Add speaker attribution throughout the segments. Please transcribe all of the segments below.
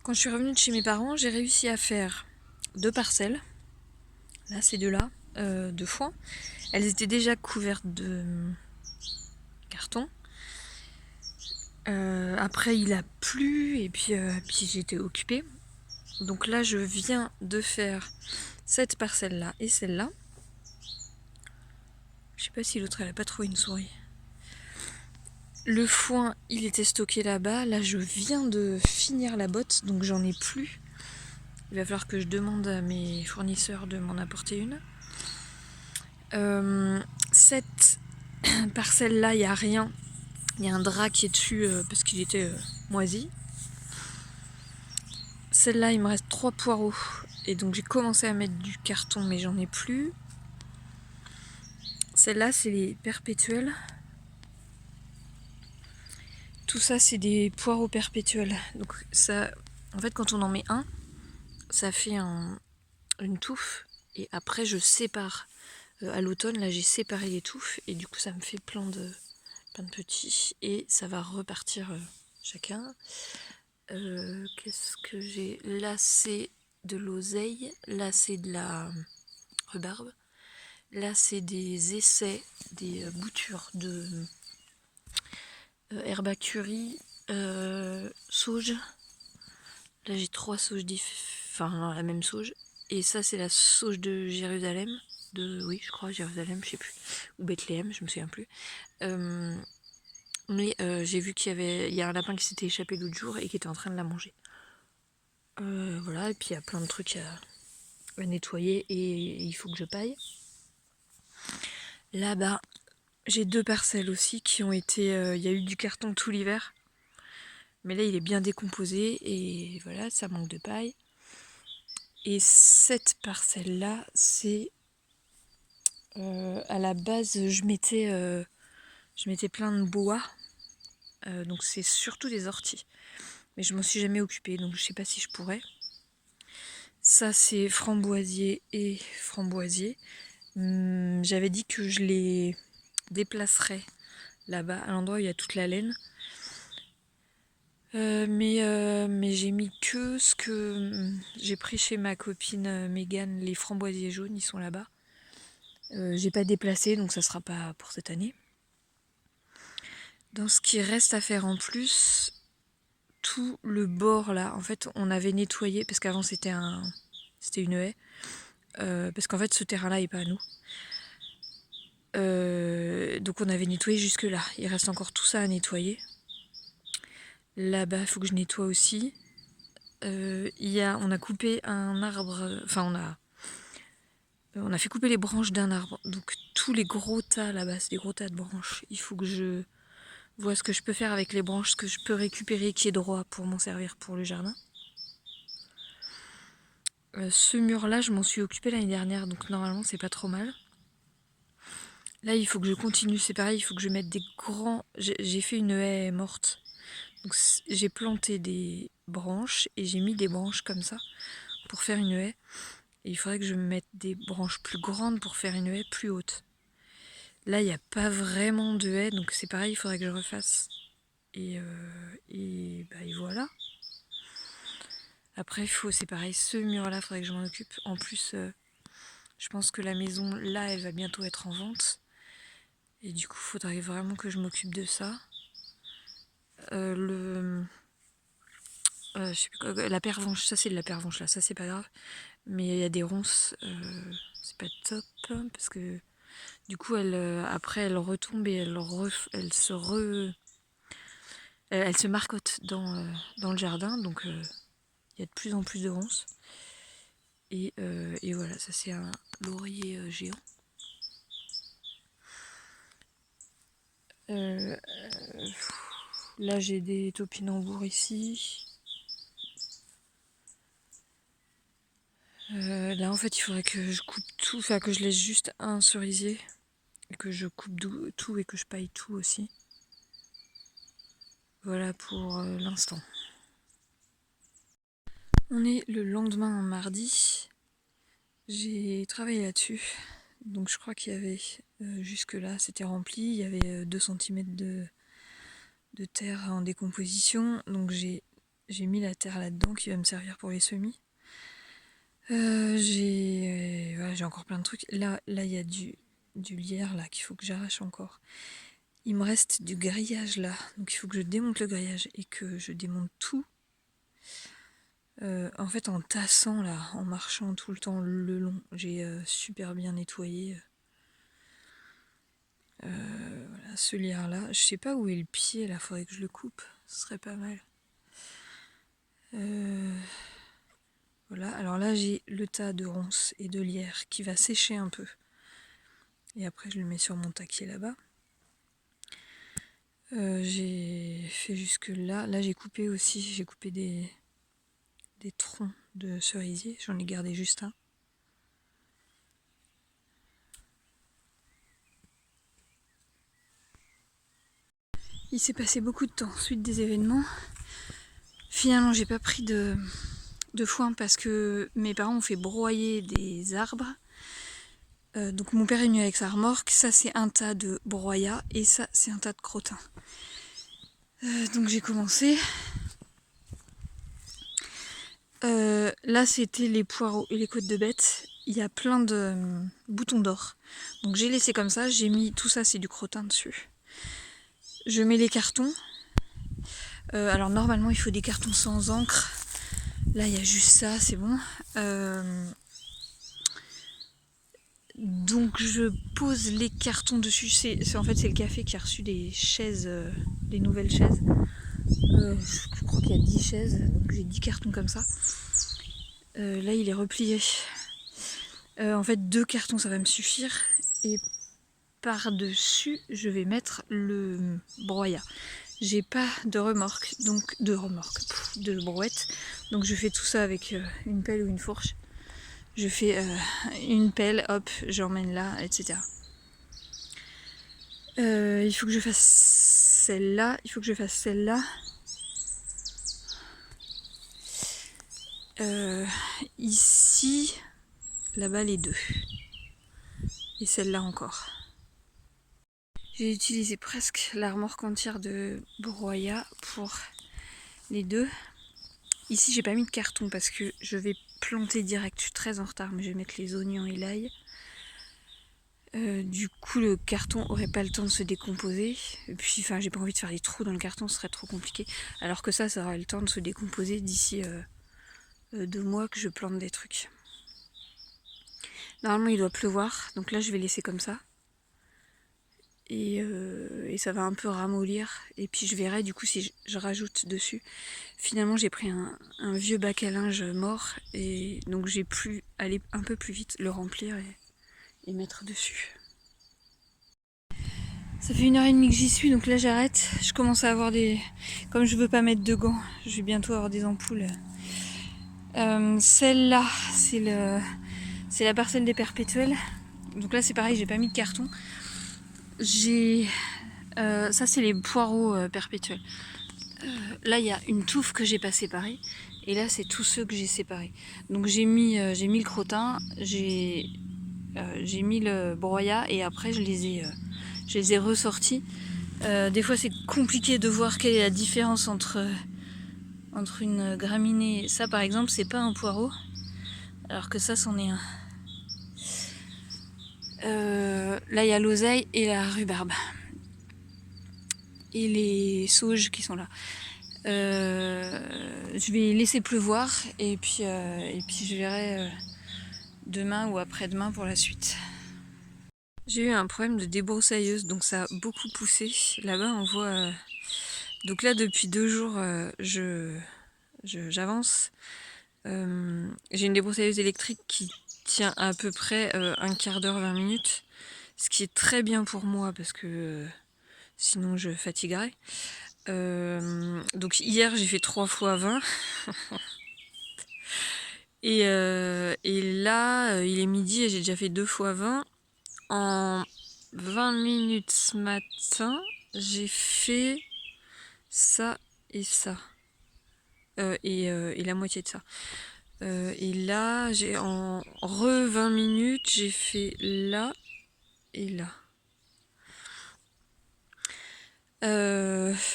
Speaker 1: Quand je suis revenue de chez mes parents, j'ai réussi à faire 2 parcelles. Là, ces deux-là, de foin. Elles étaient déjà couvertes de carton. Après, il a plu et puis j'étais occupée. Donc là, je viens de faire cette parcelle-là et celle-là. Je sais pas si l'autre, elle a pas trouvé une souris. Le foin, il était stocké là-bas. Là, je viens de finir la botte, donc j'en ai plus. Il va falloir que je demande à mes fournisseurs de m'en apporter une. Cette parcelle-là, il n'y a rien. Il y a un drap qui est dessus parce qu'il était moisi. Celle-là, il me reste 3 poireaux. Et donc j'ai commencé à mettre du carton, mais j'en ai plus. Celle-là, c'est les perpétuels. Tout ça, c'est des poireaux perpétuels. Donc ça, en fait, quand on en met un, ça fait une touffe. Et après, je sépare. À l'automne, là, j'ai séparé les touffes. Et du coup, ça me fait plein de petits. Et ça va repartir chacun. Qu'est-ce que j'ai? Là, c'est de l'oseille. Là, c'est de la rhubarbe. Là, c'est des essais, des boutures de herbacuri, sauge. Là, j'ai 3 sauges enfin la même sauge. Et ça, c'est la sauge de Jérusalem. Oui, je crois, Jérusalem, je sais plus. Ou Bethléem, je me souviens plus. Mais j'ai vu qu'il y a un lapin qui s'était échappé l'autre jour et qui était en train de la manger. Voilà, et puis il y a plein de trucs à nettoyer et il faut que je paille. Là-bas, j'ai 2 parcelles aussi qui ont été... Il y a eu du carton tout l'hiver. Mais là, il est bien décomposé et voilà, ça manque de paille. Et cette parcelle-là, c'est... à la base, je mettais plein de bois. Donc c'est surtout des orties. Mais je m'en suis jamais occupée, donc je sais pas si je pourrais. Ça, c'est framboisier et framboisier. J'avais dit que je les déplacerais là-bas, à l'endroit où il y a toute la laine. Mais j'ai mis que ce que j'ai pris chez ma copine Mégane, les framboisiers jaunes, ils sont là-bas. J'ai pas déplacé, donc ça sera pas pour cette année. Dans ce qui reste à faire en plus, tout le bord là, en fait, on avait nettoyé, parce qu'avant c'était une haie. Parce qu'en fait, ce terrain-là est pas à nous. Donc on avait nettoyé jusque là. Il reste encore tout ça à nettoyer. Là-bas, il faut que je nettoie aussi. On a coupé un arbre. Enfin, on a fait couper les branches d'un arbre. Donc tous les gros tas là-bas, c'est des gros tas de branches. Il faut que je vois ce que je peux faire avec les branches, ce que je peux récupérer qui est droit pour m'en servir pour le jardin. Ce mur-là, je m'en suis occupée l'année dernière, donc normalement c'est pas trop mal. Là, il faut que je continue, c'est pareil, il faut que je mette des grands... J'ai fait une haie morte. Donc j'ai planté des branches et j'ai mis des branches comme ça pour faire une haie. Et il faudrait que je mette des branches plus grandes pour faire une haie plus haute. Là, il n'y a pas vraiment de haie, donc c'est pareil, il faudrait que je refasse. Et voilà. Après, c'est pareil, ce mur-là, il faudrait que je m'en occupe. En plus, je pense que la maison, là, elle va bientôt être en vente. Et du coup, il faudrait vraiment que je m'occupe de ça. Je sais plus quoi, la pervenche, ça c'est de la pervenche là, ça c'est pas grave. Mais il y a des ronces, c'est pas top, parce que du coup, après, elle retombe et elle se marcotte dans le jardin, donc il y a de plus en plus de ronces. Et voilà, ça c'est un laurier géant. Là, j'ai des topinambours ici. Là, en fait, il faudrait que je coupe tout, enfin que je laisse juste un cerisier. Et que je coupe tout et que je paille tout aussi. Voilà pour l'instant. On est le lendemain, mardi. J'ai travaillé là-dessus. Donc je crois qu'il y avait, jusque-là, c'était rempli. Il y avait 2 cm de terre en décomposition. Donc j'ai j'ai mis la terre là-dedans qui va me servir pour les semis. J'ai encore plein de trucs. Là il y a du lierre là qu'il faut que j'arrache encore. Il me reste du grillage là, donc il faut que je démonte le grillage et que je démonte tout. En fait, en tassant là, en marchant tout le temps le long, j'ai super bien nettoyé. Voilà, ce lierre là, je sais pas où est le pied là, faudrait que je le coupe, ce serait pas mal. Voilà, alors là j'ai le tas de ronces et de lierre qui va sécher un peu. Et après je le mets sur mon taquier là-bas. J'ai fait jusque là. Là j'ai coupé aussi, j'ai coupé des troncs de cerisier, j'en ai gardé juste un. Il s'est passé beaucoup de temps suite des événements. Finalement j'ai pas pris de foin parce que mes parents ont fait broyer des arbres. Donc mon père est venu avec sa remorque, ça c'est un tas de broyat et ça c'est un tas de crottins. Donc j'ai commencé. Là c'était les poireaux et les côtes de bête. Il y a plein de boutons d'or. Donc j'ai laissé comme ça, j'ai mis tout ça, c'est du crottin dessus. Je mets les cartons. Alors normalement il faut des cartons sans encre. Là il y a juste ça, c'est bon. Donc je pose les cartons dessus. En fait c'est le café qui a reçu des chaises, des nouvelles chaises. Je crois qu'il y a 10 chaises, donc j'ai 10 cartons comme ça. Là il est replié. En fait 2 cartons ça va me suffire. Et par-dessus je vais mettre le broyat. J'ai pas de remorque, de brouette. Donc je fais tout ça avec une pelle ou une fourche. Je fais une pelle, hop, j'emmène là, etc. Il faut que je fasse celle-là, il faut que je fasse celle-là. Ici, là-bas les 2. Et celle-là encore. J'ai utilisé presque la remorque entière de broyat pour les 2. Ici j'ai pas mis de carton parce que je vais planter direct, je suis très en retard, mais je vais mettre les oignons et l'ail. Du coup le carton aurait pas le temps de se décomposer. Et puis enfin j'ai pas envie de faire des trous dans le carton, ce serait trop compliqué. Alors que ça aura le temps de se décomposer d'ici 2 mois que je plante des trucs. Normalement il doit pleuvoir, donc là je vais laisser comme ça. Et ça va un peu ramollir. Et puis je verrai du coup si je rajoute dessus. Finalement j'ai pris un vieux bac à linge mort. Et donc j'ai pu aller un peu plus vite, le remplir et mettre dessus. Ça fait 1h30 que j'y suis, donc là j'arrête. Je commence à avoir des... Comme je veux pas mettre de gants, je vais bientôt avoir des ampoules. Celle-là, c'est la parcelle des perpétuels. Donc là c'est pareil, j'ai pas mis de carton. Ça c'est les poireaux perpétuels. Là il y a une touffe que j'ai pas séparée. Et là c'est tous ceux que j'ai séparés. Donc j'ai mis le crottin, j'ai mis le broyat et après je les ai ressortis. Des fois c'est compliqué de voir quelle est la différence entre une graminée. Ça par exemple c'est pas un poireau, alors que ça c'en est un. Là il y a l'oseille et la rhubarbe. Et les sauges qui sont là. Je vais laisser pleuvoir et puis je verrai demain ou après-demain pour la suite. J'ai eu un problème de débroussailleuse, donc ça a beaucoup poussé. Là-bas on voit... Donc là depuis 2 jours j'avance. J'ai une débroussailleuse électrique qui tient à peu près un quart d'heure, 20 minutes. Ce qui est très bien pour moi parce que sinon je fatiguerais. Donc hier j'ai fait 3 fois 20. Et là il est midi et j'ai déjà fait 2 fois 20. En 20 minutes ce matin, j'ai fait ça et ça. Et la moitié de ça. Et là, en 20 minutes, j'ai fait là et là.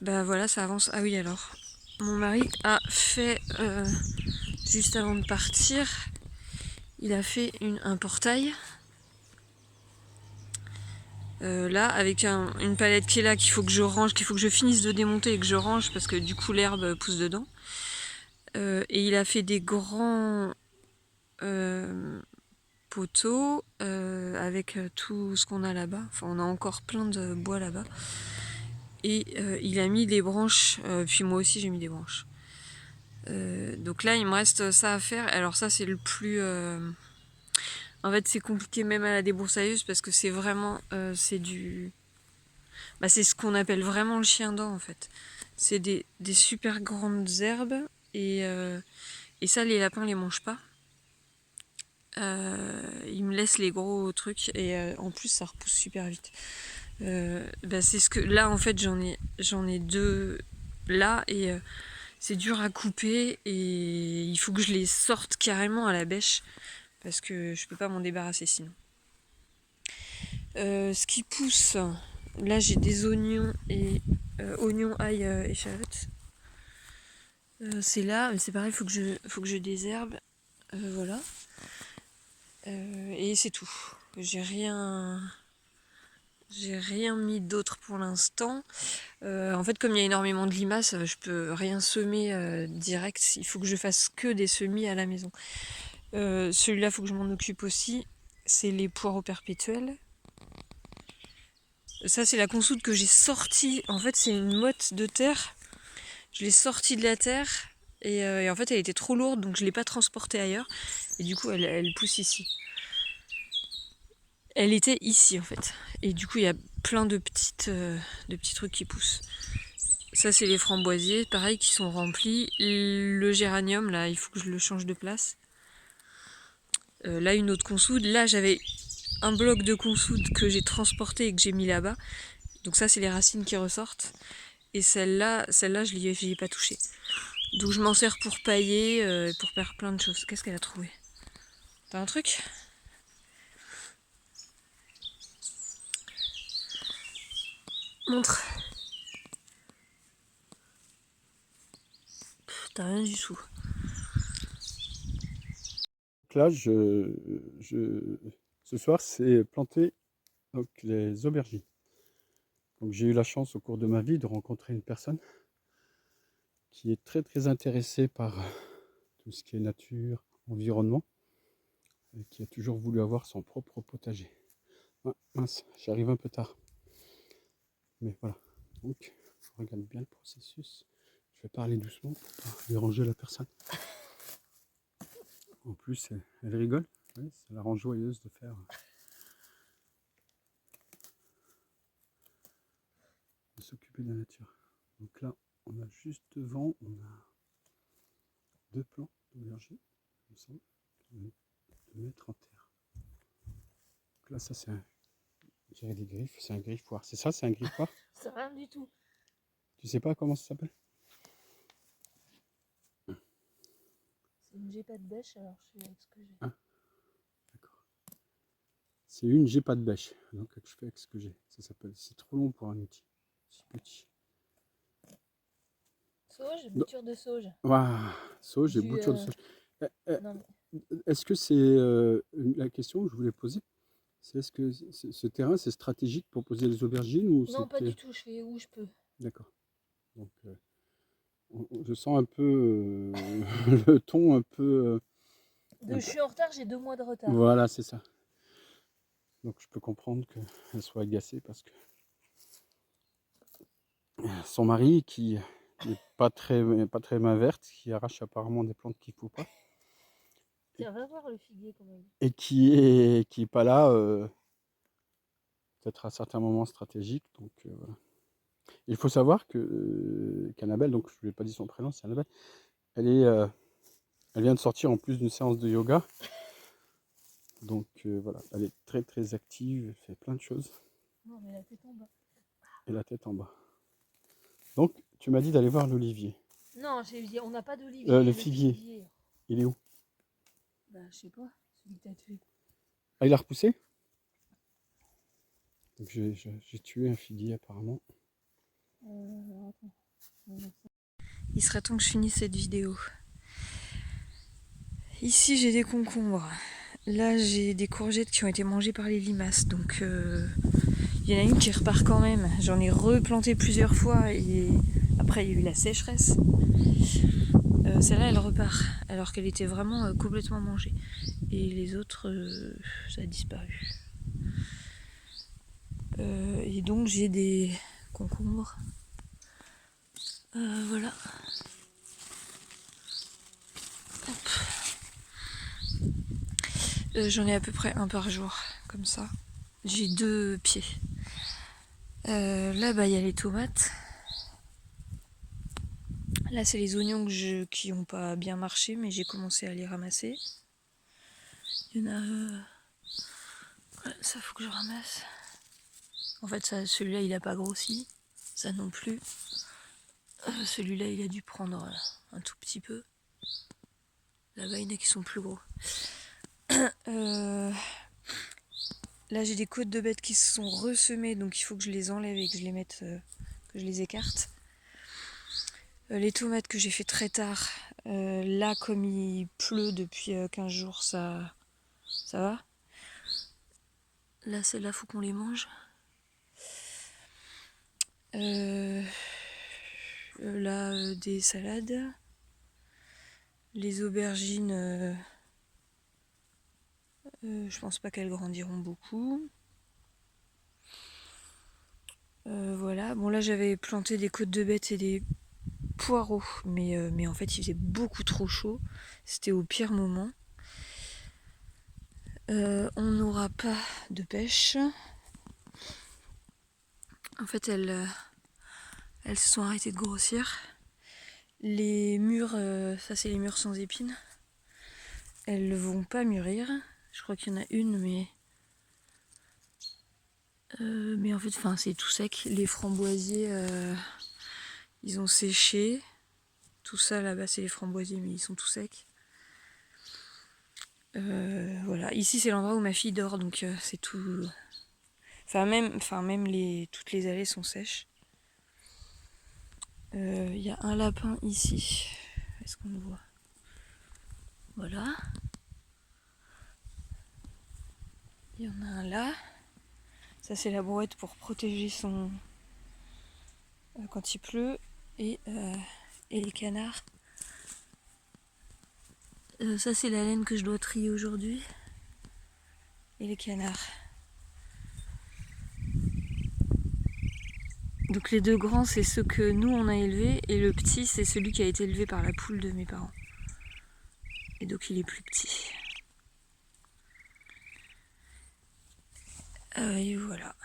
Speaker 1: Bah voilà, ça avance. Ah oui, alors. mon mari a fait, juste avant de partir, il a fait un portail. Là, avec une palette qui est là, qu'il faut que je range, qu'il faut que je finisse de démonter et que je range parce que du coup l'herbe pousse dedans. Et il a fait des grands poteaux avec tout ce qu'on a là-bas. Enfin, on a encore plein de bois là-bas. Et il a mis des branches, puis moi aussi j'ai mis des branches. Donc là, il me reste ça à faire. Alors ça, c'est le plus... En fait, c'est compliqué même à la débroussailleuse parce que c'est vraiment... c'est du... Bah, c'est ce qu'on appelle vraiment le chien dent en fait. C'est des super grandes herbes et ça, les lapins les mangent pas. Ils me laissent les gros trucs et en plus, ça repousse super vite. Bah, c'est ce que... Là, en fait, j'en ai deux là et... c'est dur à couper et il faut que je les sorte carrément à la bêche parce que je peux pas m'en débarrasser sinon. Ce qui pousse, là j'ai des oignons et oignons, ail, échalotes. C'est là, mais c'est pareil, faut que je désherbe. Voilà. Et c'est tout. J'ai rien mis d'autre pour l'instant. En fait, comme il y a énormément de limaces, je peux rien semer direct. Il faut que je fasse que des semis à la maison. Celui-là, faut que je m'en occupe aussi. C'est les poireaux perpétuels. Ça, c'est la consoude que j'ai sortie. En fait, c'est une motte de terre. Je l'ai sortie de la terre. Et en fait, elle était trop lourde, donc je ne l'ai pas transportée ailleurs. Et du coup, elle pousse ici. Elle était ici, en fait. Et du coup, il y a plein de petits trucs qui poussent. Ça, c'est les framboisiers, pareil, qui sont remplis. Le géranium, là, il faut que je le change de place. Là, une autre consoude. Là, j'avais un bloc de consoude que j'ai transporté et que j'ai mis là-bas. Donc ça, c'est les racines qui ressortent. Et celle-là, je n'y ai pas touché. Donc je m'en sers pour pailler, pour faire plein de choses. Qu'est-ce qu'elle a trouvé? T'as un truc? Montre. T'as rien du tout.
Speaker 2: Là, ce soir, c'est planter donc, les aubergines. Donc, j'ai eu la chance au cours de ma vie de rencontrer une personne qui est très très intéressée par tout ce qui est nature, environnement, et qui a toujours voulu avoir son propre potager. Ah, mince, j'arrive un peu tard. Mais voilà. Donc, je regarde bien le processus. Je vais parler doucement pour pas déranger la personne. En plus, elle rigole. Ouais, ça la rend joyeuse de faire. De s'occuper de la nature. Donc là, on a juste devant, on a deux plants d'aubergine, il me semble, de mettre en terre. Donc là, ça c'est un, je dirais des griffes, c'est un griffoir. C'est ça, c'est un griffoir?
Speaker 1: C'est rien du tout.
Speaker 2: Tu sais pas comment ça s'appelle?
Speaker 1: C'est une pas de bêche, alors je fais avec ce que j'ai.
Speaker 2: Ah, d'accord. C'est une j'ai pas de bêche, donc je fais avec ce que j'ai. Ça s'appelle, c'est trop long pour un outil, si petit.
Speaker 1: Sauge, bouture de sauge.
Speaker 2: Waouh, sauge et
Speaker 1: Du,
Speaker 2: bouture de sauge.
Speaker 1: non, mais...
Speaker 2: Est-ce que c'est la question que je voulais poser? C'est est-ce que ce terrain c'est stratégique pour poser les aubergines ou
Speaker 1: Non, pas
Speaker 2: c'était...
Speaker 1: du tout, je fais où je peux.
Speaker 2: D'accord. Donc je sens un peu le ton un peu.
Speaker 1: Je suis en retard, j'ai 2 mois de retard.
Speaker 2: Voilà, c'est ça. Donc je peux comprendre qu'elle soit agacée parce que son mari, qui n'est pas très main verte, qui arrache apparemment des plantes qu'il ne faut pas,
Speaker 1: Tiens, va voir le figuier quand même.
Speaker 2: et qui est pas là, peut-être à certains moments stratégiques. Donc voilà. Il faut savoir que qu'Annabelle, donc je ne lui ai pas dit son prénom, c'est Annabelle, elle vient de sortir en plus d'une séance de yoga. Donc voilà, elle est très très active, elle fait plein de choses.
Speaker 1: Non, mais la tête en bas.
Speaker 2: Et la tête en bas. Donc tu m'as dit d'aller voir l'olivier.
Speaker 1: Non, on n'a pas d'olivier.
Speaker 2: Le figuier, il est où?
Speaker 1: Bah, je sais pas, celui que t'as tué.
Speaker 2: Ah, il a repoussé? Donc j'ai tué un figuier apparemment.
Speaker 1: Attends. il serait temps que je finisse cette vidéo. Ici j'ai des concombres. Là j'ai des courgettes qui ont été mangées par les limaces. Donc il y en a une qui repart quand même. J'en ai replanté plusieurs fois et après il y a eu la sécheresse. Celle-là elle repart alors qu'elle était vraiment complètement mangée. Et les autres, ça a disparu. Et donc j'ai des concombres. Voilà. J'en ai à peu près un par jour, comme ça. J'ai 2 pieds. Là, il y a les tomates. Là, c'est les oignons qui n'ont pas bien marché, mais j'ai commencé à les ramasser. Il y en a... Ouais, ça, faut que je ramasse. En fait, celui-là, il n'a pas grossi. Ça non plus. Celui-là, il a dû prendre un tout petit peu. Là-bas, il y en a qui sont plus gros. Là, j'ai des côtes de bêtes qui se sont ressemées, donc il faut que je les enlève et que je les mette, que je les écarte. Les tomates que j'ai fait très tard, là, comme il pleut depuis 15 jours, ça va. Là, celles-là, faut qu'on les mange. Là, des salades. Les aubergines, je pense pas qu'elles grandiront beaucoup. Voilà. Bon, là, j'avais planté des côtes de bêtes et des poireaux, mais en fait, il faisait beaucoup trop chaud. C'était au pire moment. On n'aura pas de pêche. En fait, elles se sont arrêtées de grossir. Les mûres, ça c'est les mûres sans épines. Elles vont pas mûrir. Je crois qu'il y en a une, mais en fait, c'est tout sec. Les framboisiers, ils ont séché. Tout ça là-bas, c'est les framboisiers, mais ils sont tout secs. Voilà. Ici, c'est l'endroit où ma fille dort, donc c'est tout. Même toutes les allées sont sèches. Il y a un lapin ici. Est-ce qu'on le voit? Voilà. Il y en a un là. Ça, c'est la brouette pour protéger son. Quand il pleut. Et les canards. Ça, c'est la laine que je dois trier aujourd'hui. Et les canards. Donc les 2 grands, c'est ceux que nous on a élevés. Et le petit, c'est celui qui a été élevé par la poule de mes parents. Et donc il est plus petit. Et voilà.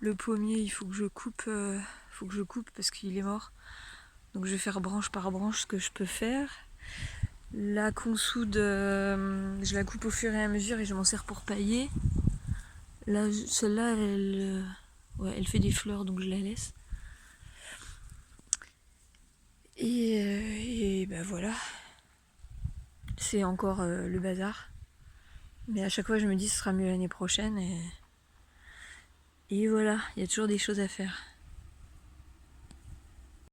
Speaker 1: Le pommier, il faut que je coupe parce qu'il est mort. Donc je vais faire branche par branche ce que je peux faire. La consoude, je la coupe au fur et à mesure et je m'en sers pour pailler. Là, celle-là, elle fait des fleurs, donc je la laisse. Et ben voilà. C'est encore le bazar. Mais à chaque fois, je me dis ce sera mieux l'année prochaine. Et voilà, il y a toujours des choses à faire.